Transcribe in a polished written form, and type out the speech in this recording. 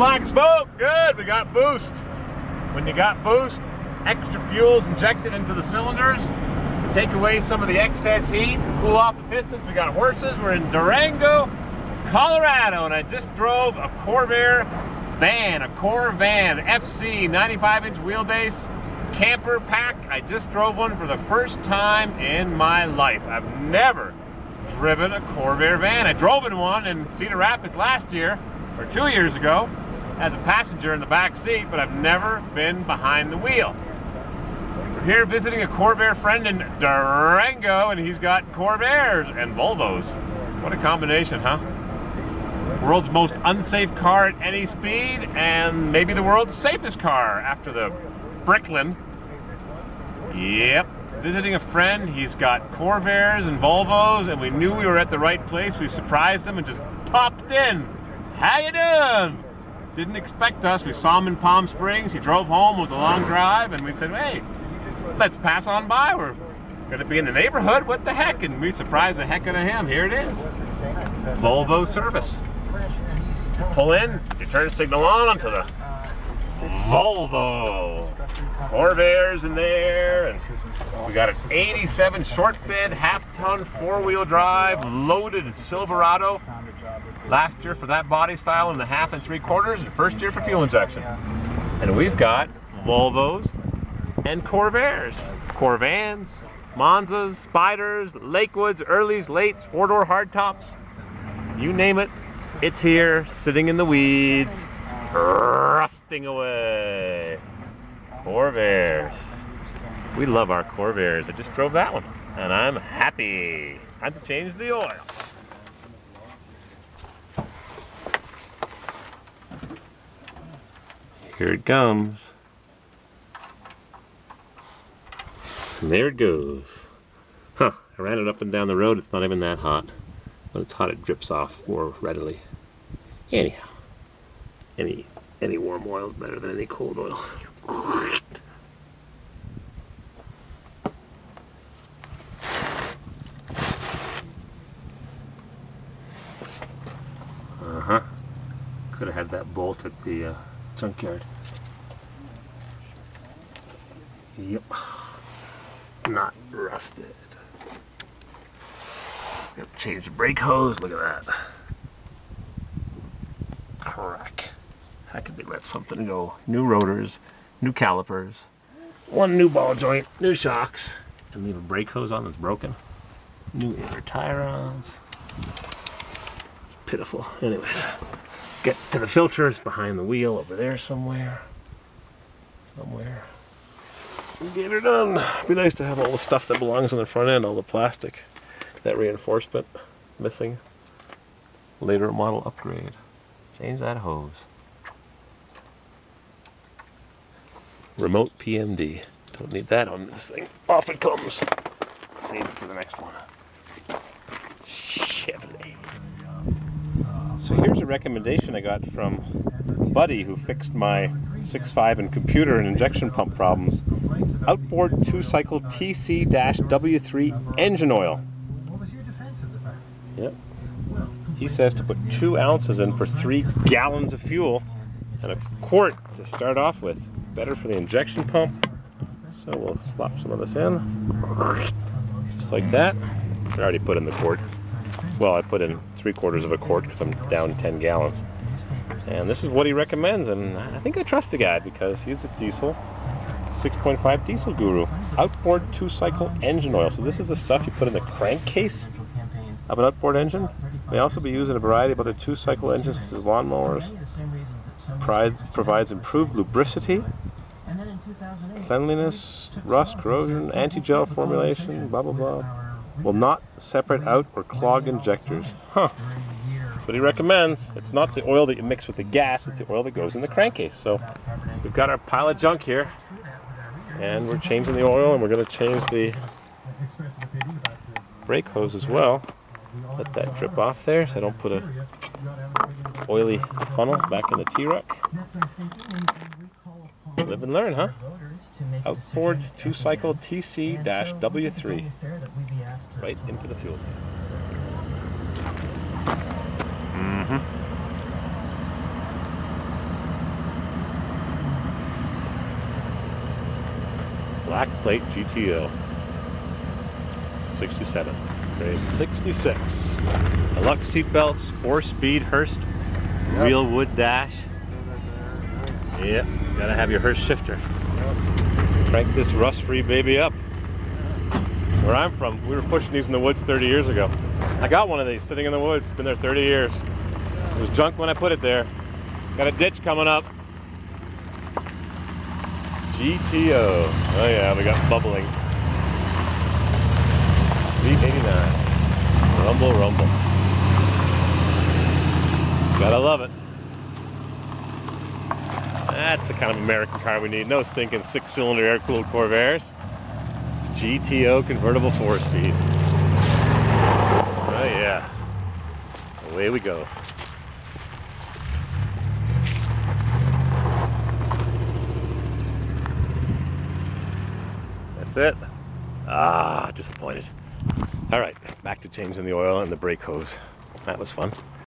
black smoke. Good, we got boost. When you got boost, extra fuel's injected into the cylinders to take away some of the excess heat, cool off the pistons. We got horses. We're in Durango, Colorado, and I just drove a Corvair van, a Corvan FC 95-inch wheelbase camper pack. I just drove one for the first time in my life. I've never driven a Corvair van. I drove in one in Cedar Rapids last year, or 2 years ago, as a passenger in the back seat, but I've never been behind the wheel. We're here visiting a Corvair friend in Durango, and he's got Corvairs and Volvos. What a combination, huh? World's most unsafe car at any speed, and maybe the world's safest car after the Bricklin. Yep, visiting a friend. He's got Corvairs and Volvos, and we knew we were at the right place. We surprised him and just popped in. How you doing? Didn't expect us. We saw him in Palm Springs. He drove home. It was a long drive, and we said, hey, let's pass on by. We're gonna be in the neighborhood. What the heck? And we surprised the heck out of him. Here it is. Volvo service. You pull in, you turn the signal on onto the Volvo. Corvairs in there, and we got an 87 short bed, half-ton, four-wheel drive, loaded Silverado. Last year for that body style in the 1/2 and 3/4, and first year for fuel injection. And we've got Volvos and Corvairs. Corvans, Monzas, Spiders, Lakewoods, Earlys, Lates, four-door hardtops. You name it, it's here, sitting in the weeds, rusting away. Corvairs. We love our Corvairs. I just drove that one, and I'm happy. Time to change the oil. Here it comes. And there it goes. Huh, I ran it up and down the road. It's not even that hot. When it's hot, it drips off more readily. Anyhow, any warm oil is better than any cold oil. Could have had that bolt at the junkyard. Yep. Not rusted. Got to change the brake hose. Look at that. Crack. How could they let something go? New rotors, new calipers, one new ball joint, new shocks, and leave a brake hose on that's broken. New inner tie rounds. It's pitiful. Anyways, get to the filters behind the wheel over there somewhere. Get her done. Be nice to have all the stuff that belongs on the front end, all the plastic, that reinforcement missing. Later model upgrade. Change that hose. Remote PMD. Don't need that on this thing. Off it comes. Save it for the next one. Chevy. So here's a recommendation I got from Buddy, who fixed my 6.5 and computer and injection pump problems. Outboard 2-cycle TC-W3 engine oil. Yep. He says to put 2 ounces in for 3 gallons of fuel and a quart to start off with. Better for the injection pump. So we'll slop some of this in. Just like that. I already put in the quart. Well, I put in 3/4 of a quart because I'm down 10 gallons. And this is what he recommends, and I think I trust the guy because he's a diesel 6.5 diesel guru. Outboard 2-cycle engine oil. So this is the stuff you put in the crankcase of an outboard engine. May also be used in a variety of other 2-cycle engines such as lawnmowers. Provides improved lubricity, cleanliness, rust, corrosion, anti-gel formulation, blah blah blah. Will not separate out or clog injectors. Huh. That's what he recommends. It's not the oil that you mix with the gas, it's the oil that goes in the crankcase. So we've got our pile of junk here, and we're changing the oil, and we're going to change the brake hose as well. Let that drip off there so I don't put a oily funnel back in the T-Ruck. Live and learn, huh? Outboard 2-cycle TC-W3. Right into the fuel tank. Black plate GTO. 67. Okay, 66. Deluxe seat belts, 4-speed Hurst, real wood dash. Yep, gotta have your Hurst shifter. Crank this rust-free baby up. Where I'm from, we were pushing these in the woods 30 years ago. I got one of these sitting in the woods, been there 30 years. It was junk when I put it there. Got a ditch coming up. GTO. Oh yeah, we got bubbling. 389. Rumble, rumble. Gotta love it. That's the kind of American car we need. No stinking 6-cylinder air-cooled Corvairs. GTO convertible 4-speed. Oh yeah. Away we go. That's it. Ah, disappointed. All right, back to changing the oil and the brake hose. That was fun.